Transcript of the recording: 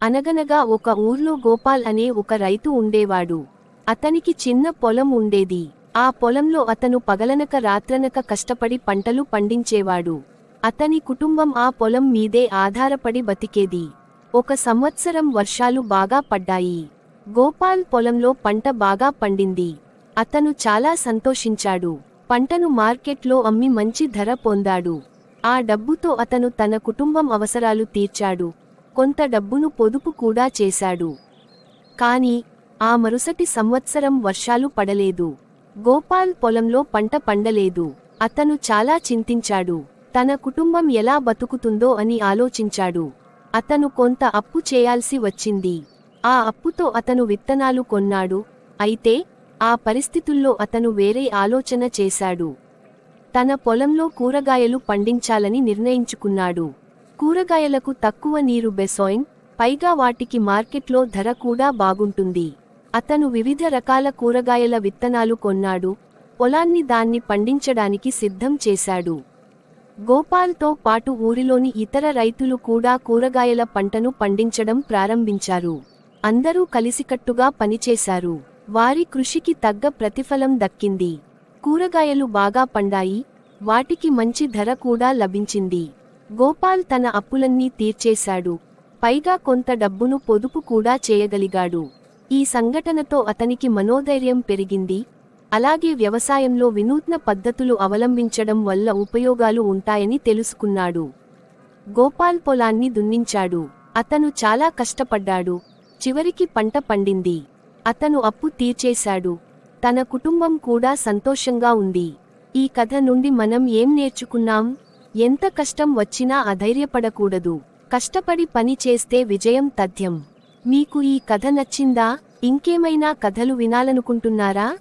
అనగనగా ఒక ఊర్లో గోపాల్ అనే ఒక రైతు ఉండేవాడు. అతనికి చిన్న పొలం ఉండేది. ఆ పొలంలో అతను పగలనక రాత్రనక కష్టపడి పంటలు పండించేవాడు. అతని కుటుంబం ఆ పొలం మీదే ఆధారపడి బతికేది. ఒక సంవత్సరం వర్షాలు బాగా పడ్డాయి. గోపాల్ పొలంలో పంట బాగా పండింది. అతను చాలా సంతోషించాడు. పంటను మార్కెట్లో అమ్మి మంచి ధర పొందాడు. ఆ డబ్బుతో అతను తన కుటుంబం అవసరాలు తీర్చాడు. కొంత డబ్బును పొదుపు కూడా చేశాడు. కాని ఆ మరుసటి సంవత్సరం వర్షాలు పడలేదు. గోపాల్ పొలంలో పంట పండలేదు. అతను చాలా చింతించాడు. తన కుటుంబం ఎలా బతుకుతుందో అని ఆలోచించాడు. అతను కొంత అప్పు చేయాల్సి వచ్చింది. ఆ అప్పుతో అతను విత్తనాలు కొన్నాడు. అయితే ఆ పరిస్థితుల్లో అతను వేరే ఆలోచన చేశాడు. తన పొలంలో కూరగాయలు పండించాలని నిర్ణయించుకున్నాడు. కూరగాయలకు తక్కువ నీరు బెసోయిన్, పైగా వాటికి మార్కెట్లో ధర కూడా బాగుంటుంది. అతను వివిధ రకాల కూరగాయల విత్తనాలు కొన్నాడు. పొలాన్ని దాన్ని పండించడానికి సిద్ధం చేశాడు. గోపాల్తో పాటు ఊరిలోని ఇతర రైతులు కూడా కూరగాయల పంటను పండించడం ప్రారంభించారు. అందరూ కలిసికట్టుగా పనిచేశారు. వారి కృషికి తగ్గ ప్రతిఫలం దక్కింది. కూరగాయలు బాగా పండాయి. వాటికి మంచి ధర కూడా లభించింది. గోపాల్ తన అప్పులన్నీ తీర్చేశాడు. పైగా కొంత డబ్బును పొదుపు కూడా చేయగలిగాడు. ఈ సంఘటనతో అతనికి మనోధైర్యం పెరిగింది. అలాగే వ్యవసాయంలో వినూత్న పద్ధతులు అవలంబించడం వల్ల ఉపయోగాలు ఉంటాయని తెలుసుకున్నాడు. గోపాల్ పొలాన్ని దున్నించాడు. అతను చాలా కష్టపడ్డాడు. చివరికి పంట పండింది. అతను అప్పు తీర్చేశాడు. తన కుటుంబం కూడా సంతోషంగా ఉంది. ఈ కథ నుండి మనం ఏం నేర్చుకున్నాం? ఎంత కష్టం వచ్చినా అధైర్యపడకూడదు. కష్టపడి పని చేస్తే విజయం తథ్యం. మీకు ఈ కథ నచ్చిందా? ఇంకేమైనా కథలు వినాలనుకుంటున్నారా?